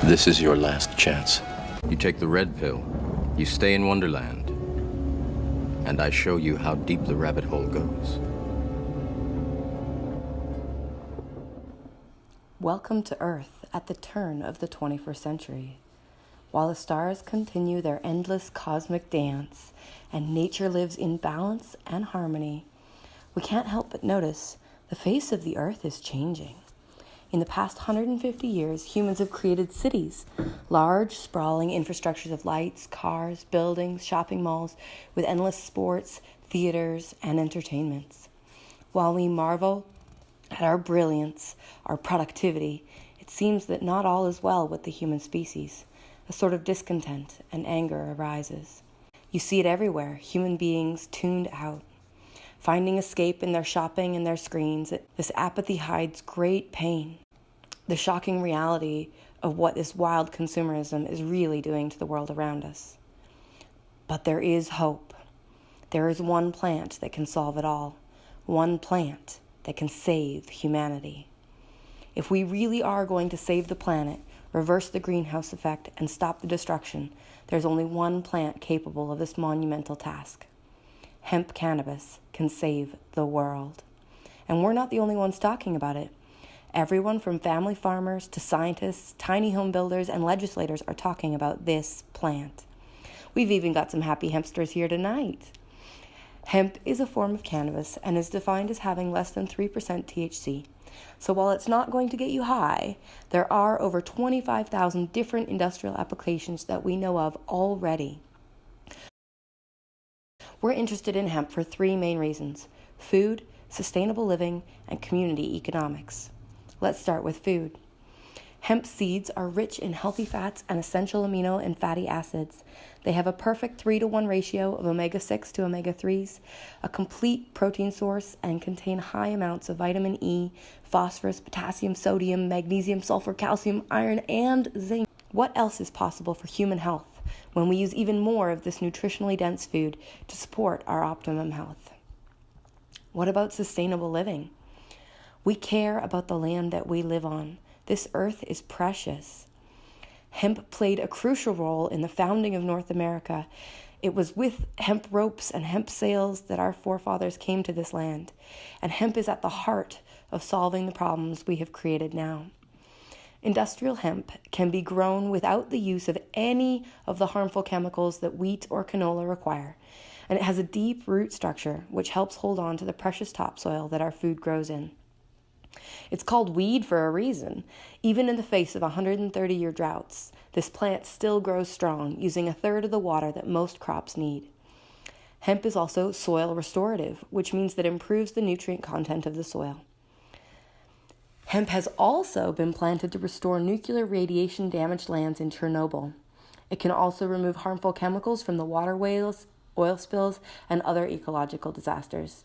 This is your last chance. You take the red pill, you stay in Wonderland, and I show you how deep the rabbit hole goes. Welcome to Earth at the turn of the 21st century. While the stars continue their endless cosmic dance and nature lives in balance and harmony, we can't help but notice the face of the Earth is changing. In the past 150 years, humans have created cities, large, sprawling infrastructures of lights, cars, buildings, shopping malls, with endless sports, theaters, and entertainments. While we marvel at our brilliance, our productivity, it seems that not all is well with the human species. A sort of discontent and anger arises. You see it everywhere, human beings tuned out. Finding escape in their shopping and their screens, this apathy hides great pain. The shocking reality of what this wild consumerism is really doing to the world around us. But there is hope. There is one plant that can solve it all. One plant that can save humanity. If we really are going to save the planet, reverse the greenhouse effect, and stop the destruction, there's only one plant capable of this monumental task. Hemp cannabis can save the world. And we're not the only ones talking about it. Everyone from family farmers to scientists, tiny home builders, and legislators are talking about this plant. We've even got some happy hempsters here tonight. Hemp is a form of cannabis and is defined as having less than 3% THC. So while it's not going to get you high, there are over 25,000 different industrial applications that we know of already. We're interested in hemp for three main reasons: food, sustainable living, and community economics. Let's start with food. Hemp seeds are rich in healthy fats and essential amino and fatty acids. They have a perfect 3-to-1 ratio of omega-6 to omega-3s, a complete protein source, and contain high amounts of vitamin E, phosphorus, potassium, sodium, magnesium, sulfur, calcium, iron, and zinc. What else is possible for human health when we use even more of this nutritionally dense food to support our optimum health? What about sustainable living? We care about the land that we live on. This earth is precious. Hemp played a crucial role in the founding of North America. It was with hemp ropes and hemp sails that our forefathers came to this land. And hemp is at the heart of solving the problems we have created now. Industrial hemp can be grown without the use of any of the harmful chemicals that wheat or canola require. And it has a deep root structure which helps hold on to the precious topsoil that our food grows in. It's called weed for a reason. Even in the face of 130-year droughts, this plant still grows strong, using a third of the water that most crops need. Hemp is also soil restorative, which means that it improves the nutrient content of the soil. Hemp has also been planted to restore nuclear radiation-damaged lands in Chernobyl. It can also remove harmful chemicals from the waterways, oil spills, and other ecological disasters.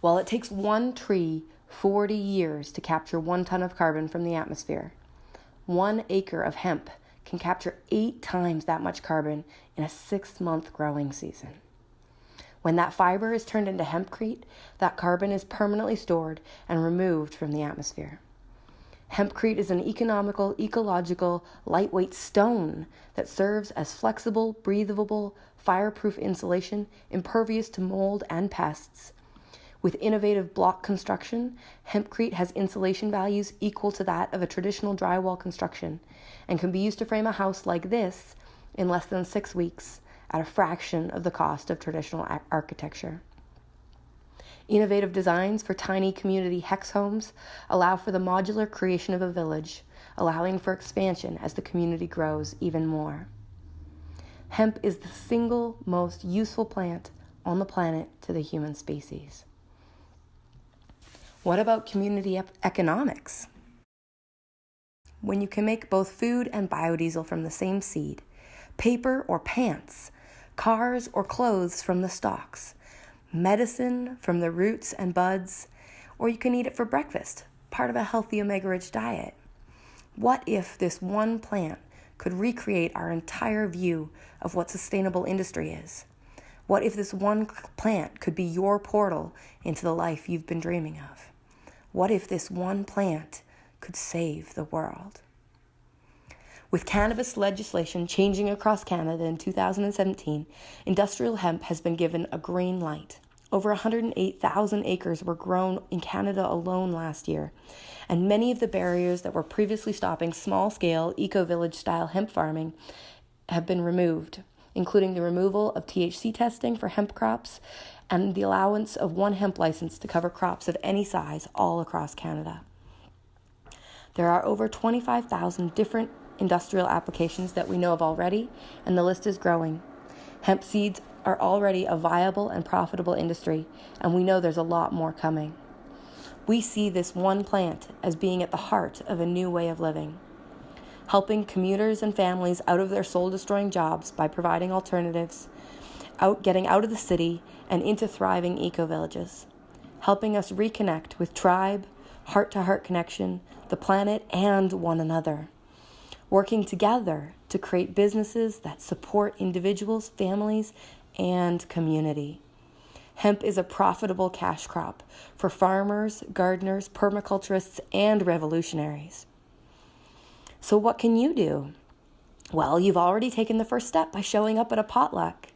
While it takes one tree 40 years to capture 1 ton of carbon from the atmosphere, 1 acre of hemp can capture 8 times that much carbon in a 6-month growing season. When that fiber is turned into hempcrete, that carbon is permanently stored and removed from the atmosphere. Hempcrete is an economical, ecological, lightweight stone that serves as flexible, breathable, fireproof insulation, impervious to mold and pests. With innovative block construction, hempcrete has insulation values equal to that of a traditional drywall construction and can be used to frame a house like this in less than 6 weeks at a fraction of the cost of traditional architecture. Innovative designs for tiny community hex homes allow for the modular creation of a village, allowing for expansion as the community grows even more. Hemp is the single most useful plant on the planet to the human species. What about community economics? When you can make both food and biodiesel from the same seed, paper or pants, cars or clothes from the stalks, medicine from the roots and buds, or you can eat it for breakfast, part of a healthy omega-rich diet. What if this one plant could recreate our entire view of what sustainable industry is? What if this one plant could be your portal into the life you've been dreaming of? What if this one plant could save the world? With cannabis legislation changing across Canada in 2017, industrial hemp has been given a green light. Over 108,000 acres were grown in Canada alone last year, and many of the barriers that were previously stopping small-scale, eco-village-style hemp farming have been removed, including the removal of THC testing for hemp crops and the allowance of one hemp license to cover crops of any size all across Canada. There are over 25,000 different industrial applications that we know of already, and the list is growing. Hemp seeds are already a viable and profitable industry, and we know there's a lot more coming. We see this one plant as being at the heart of a new way of living, helping commuters and families out of their soul-destroying jobs by providing alternatives, getting out of the city and into thriving eco-villages, helping us reconnect with tribe, heart-to-heart connection, the planet, and one another, working together to create businesses that support individuals, families, and community. Hemp is a profitable cash crop for farmers, gardeners, permaculturists, and revolutionaries. So what can you do? Well, you've already taken the first step by showing up at a potluck.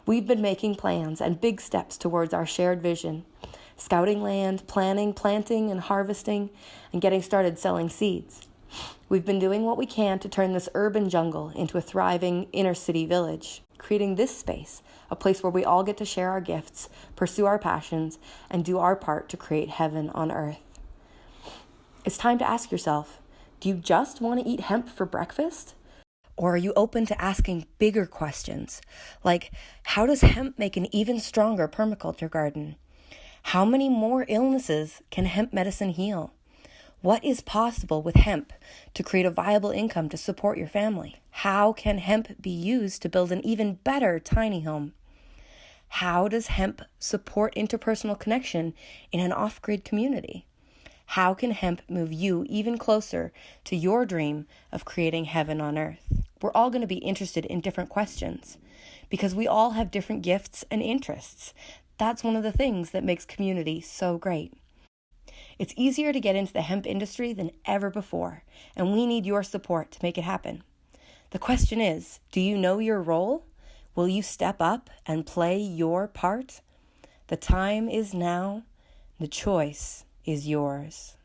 We've been making plans and big steps towards our shared vision, scouting land, planning, planting, and harvesting, and getting started selling seeds. We've been doing what we can to turn this urban jungle into a thriving inner-city village, creating this space, a place where we all get to share our gifts, pursue our passions, and do our part to create heaven on earth. It's time to ask yourself, do you just want to eat hemp for breakfast? Or are you open to asking bigger questions, like how does hemp make an even stronger permaculture garden? How many more illnesses can hemp medicine heal? What is possible with hemp to create a viable income to support your family? How can hemp be used to build an even better tiny home? How does hemp support interpersonal connection in an off-grid community? How can hemp move you even closer to your dream of creating heaven on earth? We're all going to be interested in different questions because we all have different gifts and interests. That's one of the things that makes community so great. It's easier to get into the hemp industry than ever before, and we need your support to make it happen. The question is, do you know your role? Will you step up and play your part? The time is now. The choice is yours.